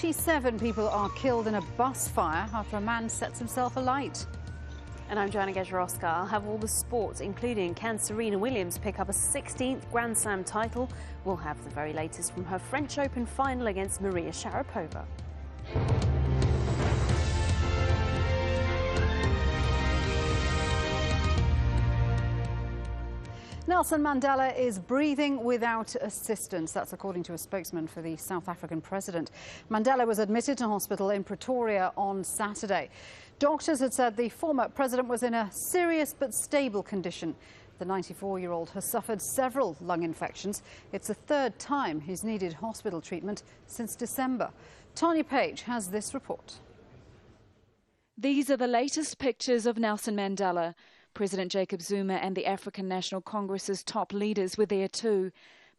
47 people are killed in a bus fire after a man sets himself alight. And I'm Joanna Gajarowska. I'll have all the sports, including can Serena Williams pick up a 16th Grand Slam title? We'll have the very latest from her French Open final against Maria Sharapova. Nelson Mandela is breathing without assistance. That's according to a spokesman for the South African president. Mandela was admitted to hospital in Pretoria on Saturday. Doctors had said the former president was in a serious but stable condition. The 94-year-old has suffered several lung infections. It's the third time he's needed hospital treatment since December. Tanya Page has this report. These are the latest pictures of Nelson Mandela. President Jacob Zuma and the African National Congress's top leaders were there too.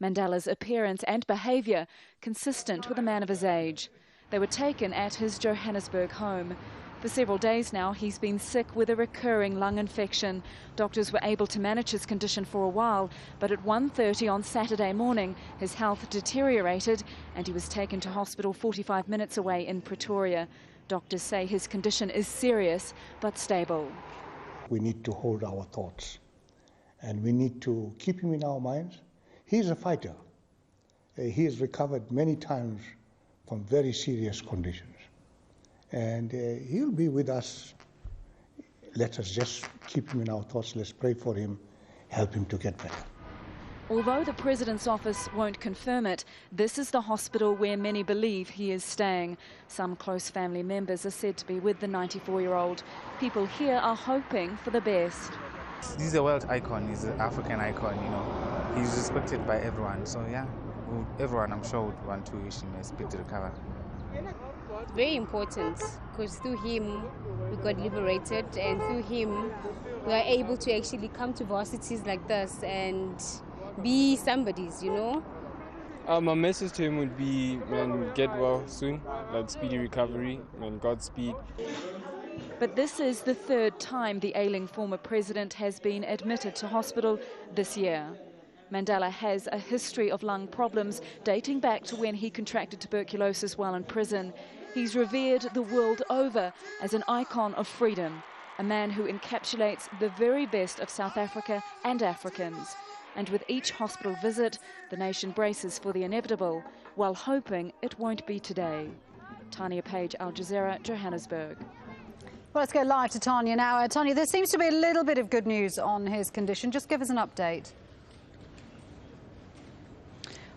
Mandela's appearance and behaviour consistent with a man of his age. They were taken at his Johannesburg home. For several days now, he's been sick with a recurring lung infection. Doctors were able to manage his condition for a while, but at 1:30 on Saturday morning, his health deteriorated and he was taken to hospital 45 minutes away in Pretoria. Doctors say his condition is serious but stable. We need to hold our thoughts and we need to keep him in our minds. He's a fighter. He has recovered many times from very serious conditions. And he'll be with us. Let us just keep him in our thoughts. Let's pray for him, help him to get better. Although the President's office won't confirm it, this is the hospital where many believe he is staying. Some close family members are said to be with the 94-year-old. People here are hoping for the best. He's a world icon, he's an African icon, you know. He's respected by everyone, so yeah, everyone I'm sure would want to wish him a speedy recovery. Very important, because through him we got liberated, and through him we are able to actually come to varsities like this and be somebody's, you know. My message to him would be, man, get well soon, like speedy recovery, and Godspeed. But this is the third time the ailing former president has been admitted to hospital this year. Mandela has a history of lung problems dating back to when he contracted tuberculosis while in prison. He's revered the world over as an icon of freedom, a man who encapsulates the very best of South Africa and Africans. And with each hospital visit, the nation braces for the inevitable, while hoping it won't be today. Tanya Page, Al Jazeera, Johannesburg. Well, let's go live to Tanya now. Tanya, there seems to be a little bit of good news on his condition. Just give us an update.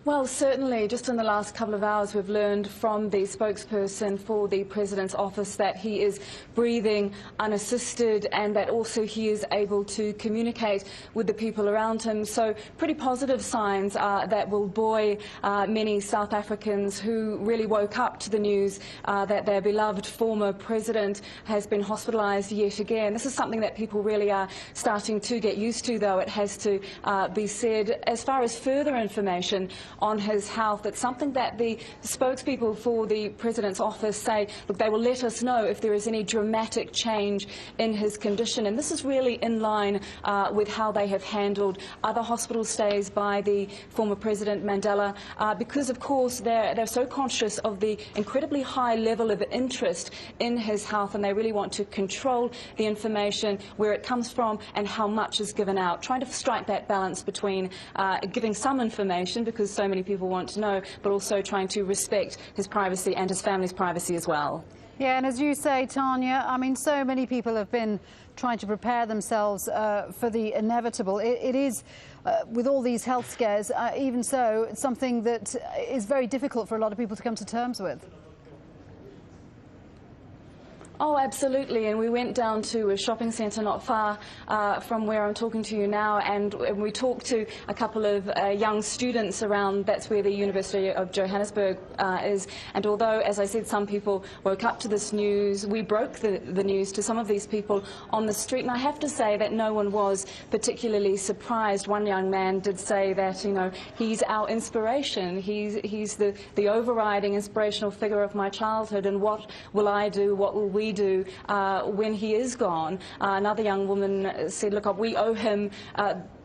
Well, certainly, just in the last couple of hours, we've learned from the spokesperson for the President's office that he is breathing unassisted and that also he is able to communicate with the people around him. So pretty positive signs that will buoy many South Africans who really woke up to the news that their beloved former president has been hospitalised yet again. This is something that people really are starting to get used to, though, it has to be said. As far as further information on his health, it's something that the spokespeople for the President's office say, look, they will let us know if there is any dramatic change in his condition. And this is really in line with how they have handled other hospital stays by the former President Mandela, because, of course, they're so conscious of the incredibly high level of interest in his health, and they really want to control the information, where it comes from and how much is given out, trying to strike that balance between giving some information, because so many people want to know, but also trying to respect his privacy and his family's privacy as well. Yeah, and as you say, Tanya, I mean, so many people have been trying to prepare themselves for the inevitable. It is, with all these health scares, even so, it's something that is very difficult for a lot of people to come to terms with. Oh, absolutely, and we went down to a shopping centre not far from where I'm talking to you now, and we talked to a couple of young students around. That's where the University of Johannesburg is, and although, as I said, some people woke up to this news, we broke the news to some of these people on the street, and I have to say that no one was particularly surprised. One young man did say that, you know, he's our inspiration, he's the overriding inspirational figure of my childhood, and what will I do, what will we do when he is gone? Another young woman said, look, we owe him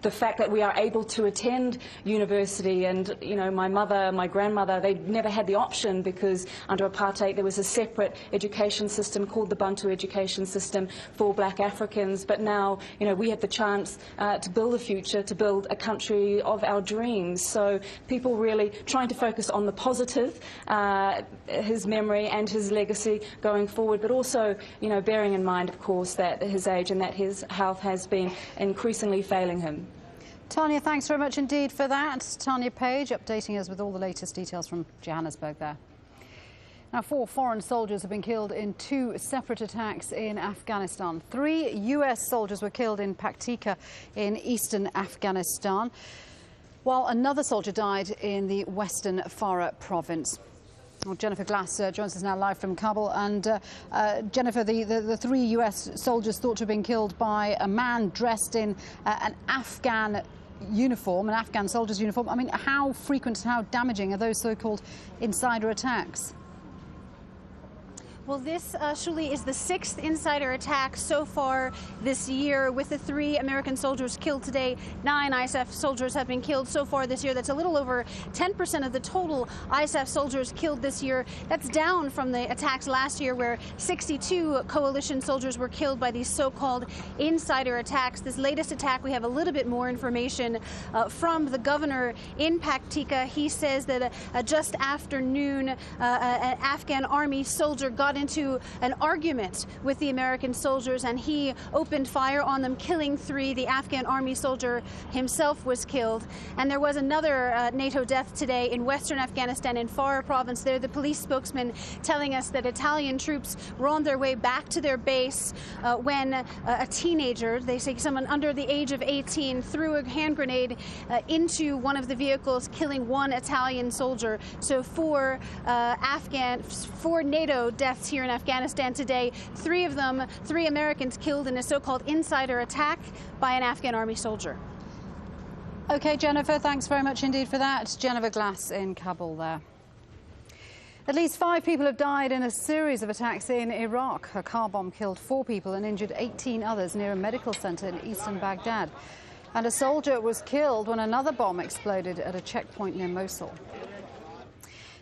the fact that we are able to attend university. And, you know, my mother, my grandmother, they never had the option because under apartheid there was a separate education system called the Bantu education system for black Africans. But now, you know, we have the chance to build a future, to build a country of our dreams. So people really trying to focus on the positive, his memory and his legacy going forward, but also, you know, bearing in mind, of course, that his age and that his health has been increasingly failing him. Tanya, thanks very much indeed for that. Tanya Page updating us with all the latest details from Johannesburg there. Now, 4 foreign soldiers have been killed in 2 separate attacks in Afghanistan. 3 US soldiers were killed in Paktika in eastern Afghanistan, while another soldier died in the western Farah province. Well, Jennifer Glass joins us now live from Kabul. And Jennifer, the 3 US soldiers thought to have been killed by a man dressed in an Afghan uniform, an Afghan soldier's uniform. I mean, how frequent, how damaging are those so-called insider attacks? Well, this, Shuli, is the 6th insider attack so far this year, with the 3 American soldiers killed today. 9 ISAF soldiers have been killed so far this year. That's a little over 10% of the total ISAF soldiers killed this year. That's down from the attacks last year, where 62 coalition soldiers were killed by these so-called insider attacks. This latest attack, we have a little bit more information from the governor in Paktika. He says that just after noon, an Afghan army soldier got into an argument with the American soldiers, and he opened fire on them, killing 3. The Afghan army soldier himself was killed. And there was another NATO death today in western Afghanistan in Farah province. There, the police spokesman telling us that Italian troops were on their way back to their base when a teenager, they say someone under the age of 18, threw a hand grenade into one of the vehicles, killing 1 Italian soldier. So 4 NATO deaths here in Afghanistan today. 3 of them, 3 Americans killed in a so-called insider attack by an Afghan army soldier. OK, Jennifer, thanks very much indeed for that. Jennifer Glass in Kabul there. At least 5 people have died in a series of attacks in Iraq. A car bomb killed 4 people and injured 18 others near a medical centre in eastern Baghdad. And a soldier was killed when another bomb exploded at a checkpoint near Mosul.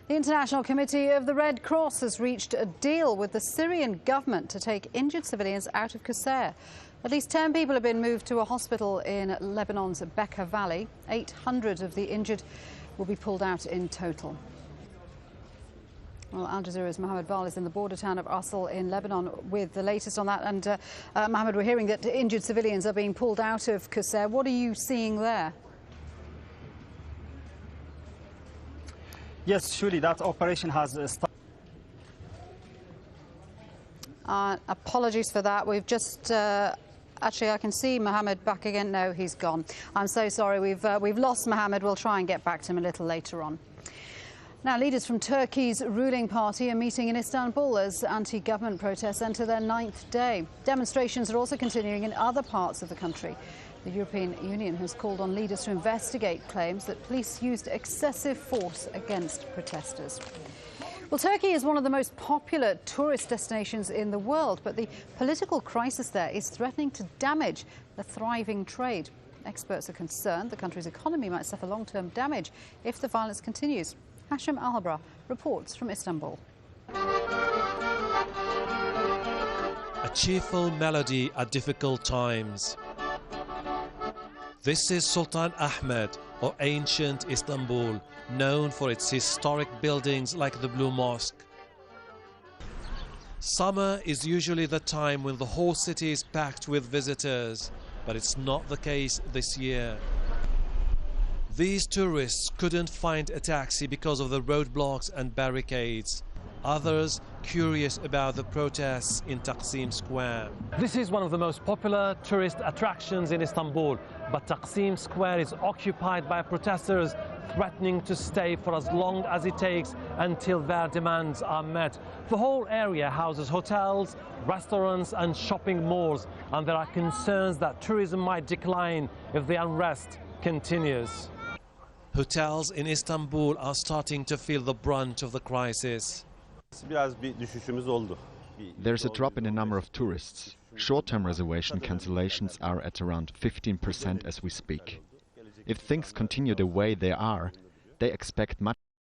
The International Committee of the Red Cross has reached a deal with the Syrian government to take injured civilians out of Qusayr. At least 10 people have been moved to a hospital in Lebanon's Bekaa Valley. 800 of the injured will be pulled out in total. Well, Al Jazeera's Mohammed Val is in the border town of Asl in Lebanon with the latest on that. And Mohammed, we're hearing that injured civilians are being pulled out of Qusayr. What are you seeing there? Yes, surely that operation has started. Apologies for that. We've just actually, I can see Mohammed back again. No, he's gone. I'm so sorry. We've lost Mohammed. We'll try and get back to him a little later on. Now, leaders from Turkey's ruling party are meeting in Istanbul as anti-government protests enter their 9th day. Demonstrations are also continuing in other parts of the country. The European Union has called on leaders to investigate claims that police used excessive force against protesters. Well, Turkey is one of the most popular tourist destinations in the world, but the political crisis there is threatening to damage the thriving trade. Experts are concerned the country's economy might suffer long-term damage if the violence continues. Hashim Alhabra reports from Istanbul. A cheerful melody at difficult times. This is Sultan Ahmed, or ancient Istanbul, known for its historic buildings like the Blue Mosque. Summer is usually the time when the whole city is packed with visitors, but it's not the case this year. These tourists couldn't find a taxi because of the roadblocks and barricades. Others curious about the protests in Taksim Square. This is one of the most popular tourist attractions in Istanbul, but Taksim Square is occupied by protesters threatening to stay for as long as it takes until their demands are met. The whole area houses hotels, restaurants and shopping malls, and there are concerns that tourism might decline if the unrest continues. Hotels in Istanbul are starting to feel the brunt of the crisis. There's a drop in the number of tourists. Short-term reservation cancellations are at around 15% as we speak. If things continue the way they are, they expect much